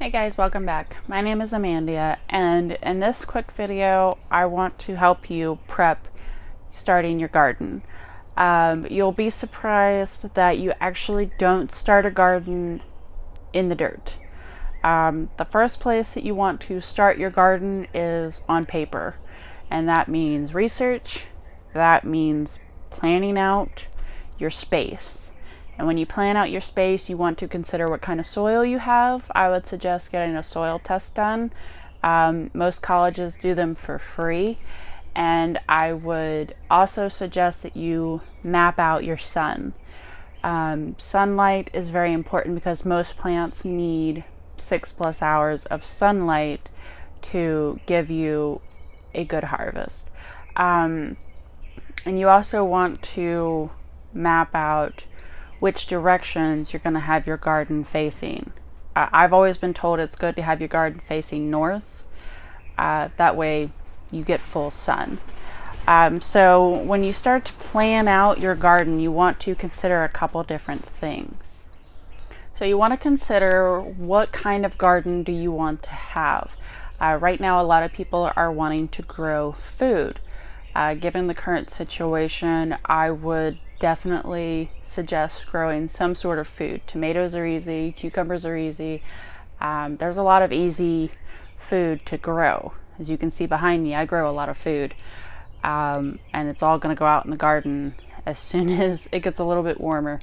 Hey guys, welcome back. My name is Amanda, and in this quick video I want to help you prep starting your garden. You'll be surprised that you actually don't start a garden in the dirt. The first place that you want to start your garden is on paper, and that means research, that means planning out your space. And when you plan out your space, you want to consider what kind of soil you have. I would suggest getting a soil test done. Most colleges do them for free. And I would also suggest that you map out your sun. Sunlight is very important because most plants need 6+ hours of sunlight to give you a good harvest. And you also want to map out which directions you're going to have your garden facing. I've always been told it's good to have your garden facing north. That way you get full sun. So when you start to plan out your garden, you want to consider a couple different things. So you want to consider what kind of garden do you want to have. Right now a lot of people are wanting to grow food. Given the current situation, I would definitely suggest growing some sort of food. Tomatoes are easy, cucumbers are easy. There's a lot of easy food to grow. As you can see behind me, I grow a lot of food. And it's all going to go out in the garden as soon as it gets a little bit warmer.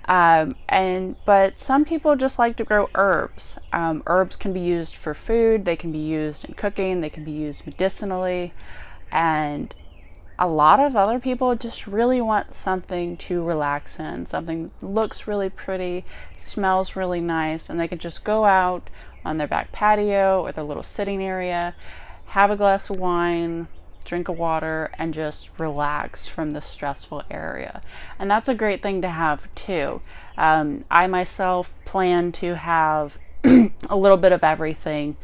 But some people just like to grow herbs. Herbs can be used for food, they can be used in cooking, they can be used medicinally, and a lot of other people just really want something to relax in, something that looks really pretty, smells really nice, and they can just go out on their back patio or their little sitting area, have a glass of wine, drink of water, and just relax from the stressful area. And that's a great thing to have too. I myself plan to have a little bit of everything,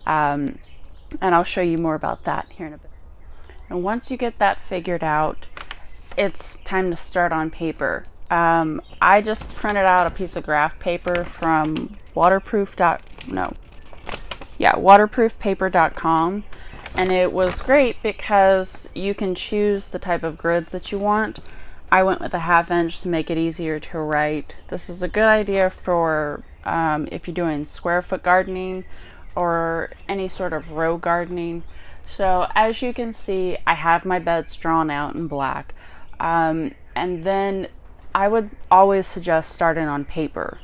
and I'll show you more about that here in a bit. And once you get that figured out, it's time to start on paper. I just printed out a piece of graph paper from waterproofpaper.com, and it was great because you can choose the type of grids that you want. I went with a 1/2 inch to make it easier to write. This is a good idea for if you're doing square foot gardening or any sort of row gardening. So as you can see, I have my beds drawn out in black. And then I would always suggest starting on paper.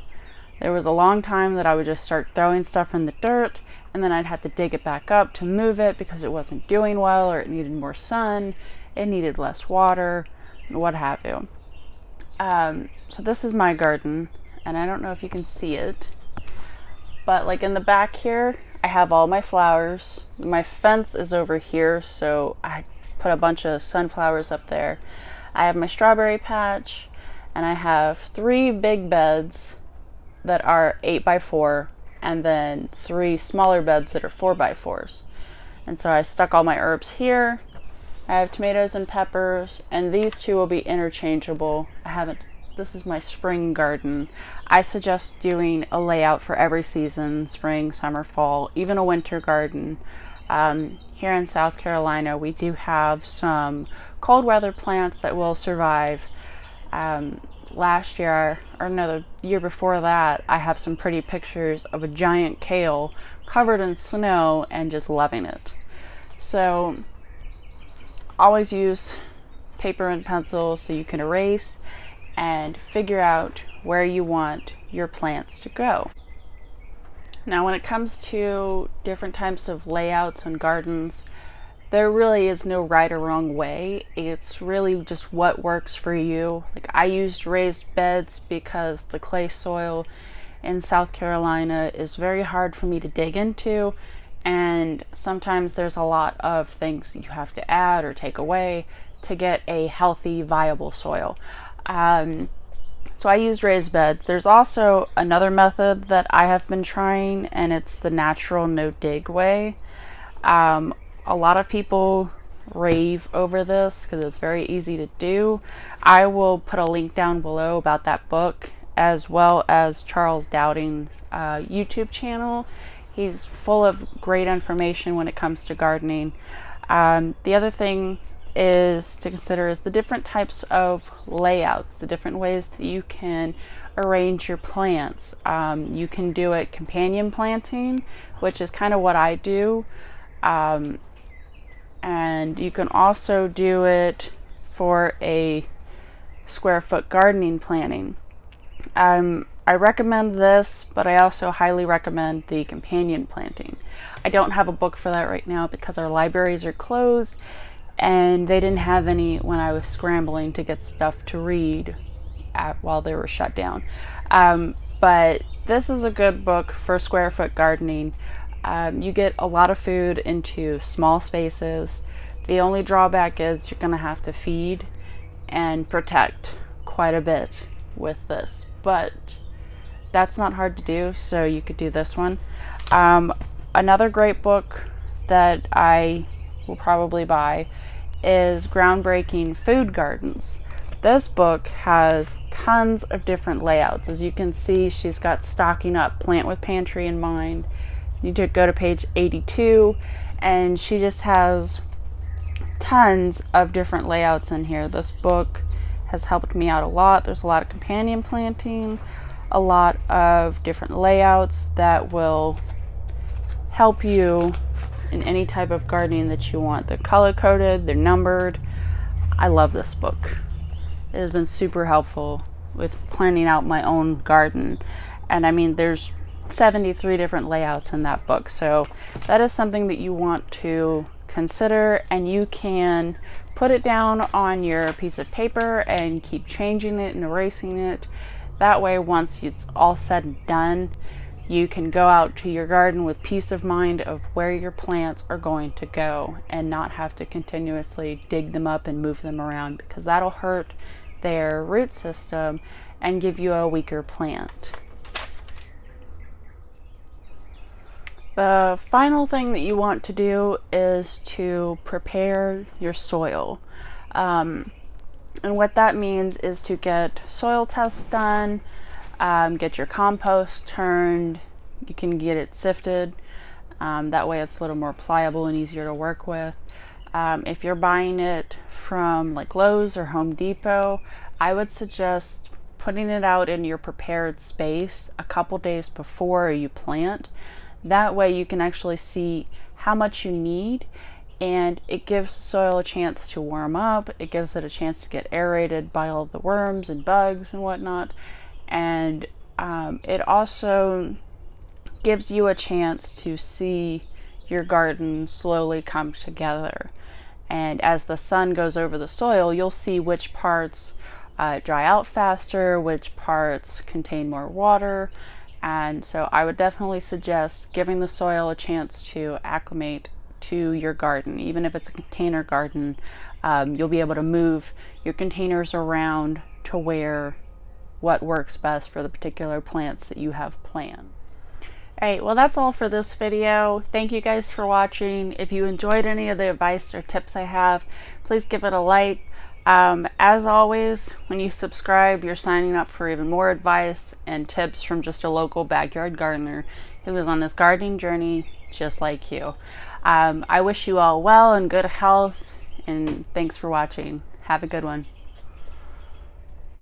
There was a long time that I would just start throwing stuff in the dirt, and then I'd have to dig it back up to move it because it wasn't doing well, or it needed more sun, it needed less water, what have you. So this is my garden, and I don't know if you can see it, but like in the back here, I have all my flowers. My fence is over here, so I put a bunch of sunflowers up there. I have my strawberry patch, and I have 3 big beds that are 8x4, and then 3 smaller beds that are 4x4s. And so I stuck all my herbs here. I have tomatoes and peppers, and these 2 will be interchangeable. This is my spring garden. I suggest doing a layout for every season, spring, summer, fall, even a winter garden. Here in South Carolina, we do have some cold weather plants that will survive. Last year, or no, the year before that, I have some pretty pictures of a giant kale covered in snow and just loving it. So always use paper and pencil so you can erase and figure out where you want your plants to go. Now when it comes to different types of layouts and gardens, there really is no right or wrong way. It's really just what works for you. Like I used raised beds because the clay soil in South Carolina is very hard for me to dig into, and sometimes there's a lot of things you have to add or take away to get a healthy, viable soil. So I used raised beds. There's also another method that I have been trying, and it's the natural no-dig way. A lot of people rave over this because it's very easy to do. I will put a link down below about that book, as well as Charles Dowding's YouTube channel. He's full of great information when it comes to gardening. The other thing is to consider is the different types of layouts, the different ways that you can arrange your plants. You can do it companion planting, which is kind of what I do. And you can also do it for a square foot gardening planting. I recommend this, but I also highly recommend the companion planting. I don't have a book for that right now because our libraries are closed and they didn't have any when I was scrambling to get stuff to read while they were shut down. But this is a good book for square foot gardening. You get a lot of food into small spaces. The only drawback is you're going to have to feed and protect quite a bit with this, but that's not hard to do, so you could do this one. Another great book that I will probably buy is Groundbreaking Food Gardens. This book has tons of different layouts. As you can see, she's got stocking up, plant with pantry in mind. You need to go to page 82, and she just has tons of different layouts in here. This book has helped me out a lot. There's a lot of companion planting, a lot of different layouts that will help you in any type of gardening that you want. They're color coded, they're numbered. I love this book. It has been super helpful with planning out my own garden. And I mean, there's 73 different layouts in that book, so that is something that you want to consider, and you can put it down on your piece of paper and keep changing it and erasing it. That way, once it's all said and done, you can go out to your garden with peace of mind of where your plants are going to go and not have to continuously dig them up and move them around, because that'll hurt their root system and give you a weaker plant. The final thing that you want to do is to prepare your soil. And what that means is to get soil tests done, get your compost turned, you can get it sifted. That way it's a little more pliable and easier to work with. If you're buying it from like Lowe's or Home Depot, I would suggest putting it out in your prepared space a couple days before you plant. That way you can actually see how much you need, and it gives the soil a chance to warm up. It gives it a chance to get aerated by all the worms and bugs and whatnot. And it also gives you a chance to see your garden slowly come together. And as the sun goes over the soil, you'll see which parts dry out faster, which parts contain more water. And so I would definitely suggest giving the soil a chance to acclimate to your garden. Even if it's a container garden, you'll be able to move your containers around to where what works best for the particular plants that you have planned. Alright, well that's all for this video. Thank you guys for watching. If you enjoyed any of the advice or tips I have, please give it a like. As always, when you subscribe, you're signing up for even more advice and tips from just a local backyard gardener who is on this gardening journey just like you. I wish you all well and good health, and thanks for watching. Have a good one.